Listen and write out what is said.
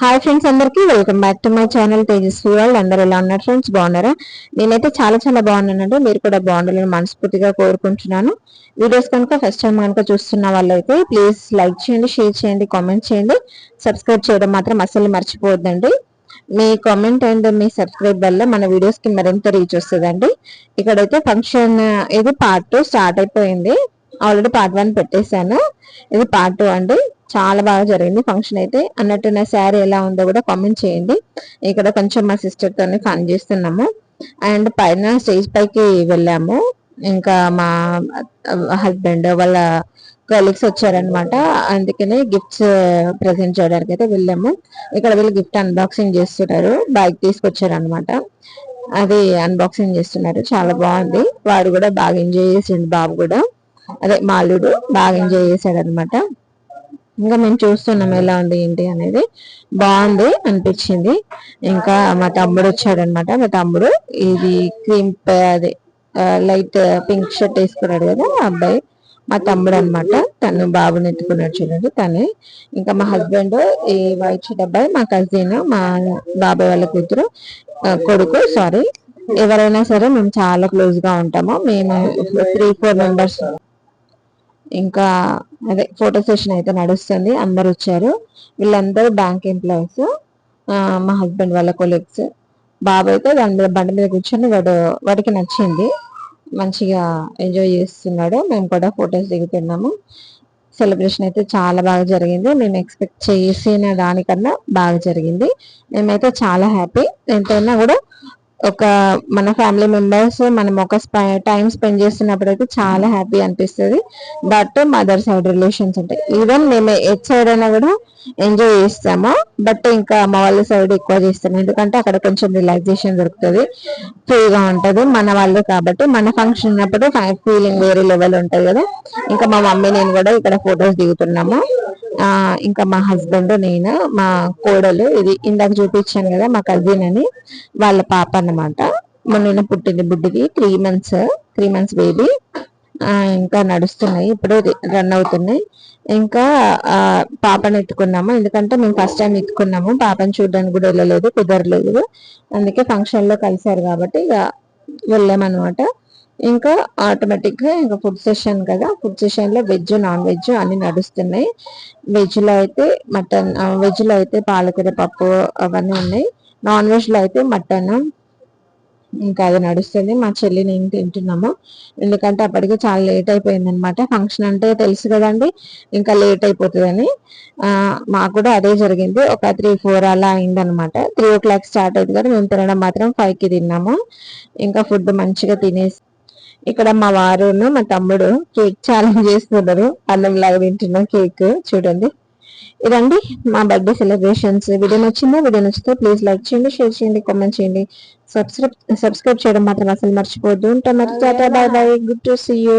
Hi friends, అందరికీ welcome back to my channel Tejaswi world. అందరూ ఎలా ఉన్నారు ఫ్రెండ్స్? బాగున్నారా? నేనైతే చాలా బాగున్నానండి. మీరు కూడా బాగుండాలని మనస్ఫూర్తిగా కోరుకుంటున్నాను. వీడియోస్ కనుక ఫస్ట్ టైం కనుక చూస్తున్న వాళ్ళైతే ప్లీజ్ లైక్ చేయండి, షేర్ చేయండి, కామెంట్ చేయండి. సబ్స్క్రైబ్ చేయడం మాత్రం అస్సలు మర్చిపోవద్దండి. మీ కామెంట్ అండ్ మీ సబ్స్క్రైబ్ వల్ల మన వీడియోస్ కి మరింత రీచ్ వస్తుందండి. ఇక్కడైతే ఫంక్షన్ ఇది పార్ట్ 2 స్టార్ట్ అయిపోయింది. ఆల్రెడీ పార్ట్ 1 పెట్టేశాను. ఇది పార్ట్ 2 అండి. చాలా బాగా జరిగింది ఫంక్షన్ అయితే. అన్నట్టు నా శారీ ఎలా ఉందో కూడా కామెంట్ చేయండి. ఇక్కడ కొంచెం మా సిస్టర్ తోనే ఫన్ చేస్తున్నాము. అండ్ పైన స్టేజ్ పైకి వెళ్ళాము. ఇంకా మా హస్బెండ్ వాళ్ళ కొలీగ్స్ వచ్చారనమాట. అందుకనే గిఫ్ట్స్ ప్రెజెంట్ చేయడానికి అయితే వెళ్ళాము. ఇక్కడ వీళ్ళు గిఫ్ట్ అన్బాక్సింగ్ చేస్తున్నారు. బ్యాగ్ తీసుకొచ్చారు అనమాట. అది అన్బాక్సింగ్ చేస్తున్నారు. చాలా బాగుంది. వాడు కూడా బాగా ఎంజాయ్ చేసిండు. బాబు కూడా అదే మాలుడు బాగా ఎంజాయ్ చేశాడు అనమాట. ఇంకా మేము చూస్తున్నాం ఎలా ఉంది ఏంటి అనేది. బాగుంది అనిపించింది. ఇంకా మా తమ్ముడు వచ్చాడు అనమాట. మా తమ్ముడు ఇది క్రీమ్ అది లైట్ పింక్ షర్ట్ వేసుకున్నాడు కదా అబ్బాయి, మా తమ్ముడు అనమాట. తను బాబుని ఎత్తుకున్నాడు చూడండి తనే. ఇంకా మా హస్బెండ్ ఈ వైట్ షర్ట్ అబ్బాయి మా కజిన్, మా బాబాయ్ వాళ్ళ కూతురు కొడుకు సారీ. ఎవరైనా సరే మేము చాలా క్లోజ్ గా ఉంటాము. మేము 3-4 మెంబర్స్. ఇంకా అదే ఫోటో సెషన్ అయితే నడుస్తుంది. అందరు వచ్చారు. వీళ్ళందరూ బ్యాంక్ ఎంప్లాయీస్, మా హస్బెండ్ వాళ్ళ కొలీగ్స్. బాబు అయితే దాని మీద బండి మీద కూర్చొని వాడికి నచ్చింది, మంచిగా ఎంజాయ్ చేస్తున్నాడు. మేము కూడా ఫొటోస్ దిగుతున్నాము. సెలబ్రేషన్ అయితే చాలా బాగా జరిగింది. మేము ఎక్స్పెక్ట్ చేసిన దానికన్నా బాగా జరిగింది. మేమైతే చాలా హ్యాపీ. ఎంతైనా కూడా ఒక మన ఫ్యామిలీ మెంబర్స్ మనం ఒక టైం స్పెండ్ చేస్తున్నప్పుడు అయితే చాలా హ్యాపీ అనిపిస్తుంది. బట్ మదర్ సైడ్ రిలేషన్స్ ఉంటాయి. ఈవెన్ మేము ఎట్ సైడ్ అయినా కూడా ఎంజాయ్ చేస్తాము. బట్ ఇంకా అమ్మ వాళ్ళ సైడ్ ఎక్కువ చేస్తాము. ఎందుకంటే అక్కడ కొంచెం రిలాక్సేషన్ దొరుకుతుంది, ఫ్రీగా ఉంటది. మన వాళ్ళు కాబట్టి మన ఫంక్షన్ ఉన్నప్పుడు ఫీలింగ్ వేరే లెవెల్ ఉంటది కదా. ఇంకా మా మమ్మీ నేను కూడా ఇక్కడ ఫొటోస్ దిగుతున్నాము. ఇంకా మా హస్బెండ్, నేను, మా కోడలు, ఇది ఇందాక చూపించాను కదా మా కజిన్ అని, వాళ్ళ పాప అన్నమాట. మొన్న పుట్టింది బుడ్డికి 3 మంత్స్ బేబీ. ఇంకా నడుస్తున్నాయి, ఇప్పుడు రన్ అవుతున్నాయి. ఇంకా పాపను ఎత్తుకున్నాము. ఎందుకంటే మేము ఫస్ట్ టైం ఎత్తుకున్నాము. పాపను చూడడానికి కూడా వెళ్ళలేదు, కుదరలేదు. అందుకే ఫంక్షన్ లో కలిసారు కాబట్టి ఇక వెళ్ళామన్నమాట. ఇంకా ఆటోమేటిక్ గా ఇంకా ఫుడ్ సెషన్ కదా, ఫుడ్ సెషన్ లో వెజ్ నాన్ వెజ్ అన్ని నడుస్తున్నాయి. వెజ్ లో అయితే మటన్, వెజ్ లో అయితే పాలకూర పప్పు అవన్నీ ఉన్నాయి. నాన్ వెజ్ లో అయితే మటన్ ఇంకా అది నడుస్తుంది. మా చెల్లి నేను తింటున్నాము. ఎందుకంటే అప్పటికి చాలా లేట్ అయిపోయింది అనమాట. ఫంక్షన్ అంటే తెలుసు కదండి, ఇంకా లేట్ అయిపోతుందని. మాకు కూడా అదే జరిగింది. ఒక 3-4 అలా అయిందనమాట. 3 o'clock స్టార్ట్ అయింది కానీ మేము తినడం మాత్రం 5కి తిన్నాము. ఇంకా ఫుడ్ మంచిగా తినేసి ఇక్కడ మా వారును మా తమ్ముడు కేక్ ఛాలెంజ్ చేస్తున్నారు. అన్నం లాగా తింటున్నాం కేక్ చూడండి. ఇదండి మా బర్త్డే సెలబ్రేషన్స్. వీడియో నచ్చిందా? వీడియో నచ్చితే ప్లీజ్ లైక్ చేయండి, షేర్ చేయండి, కామెంట్ చేయండి. సబ్స్క్రైబ్ చేయడం మాత్రం అసలు మర్చిపోవద్దు. ఉంటా మరి. Tata, bye bye, good to see you.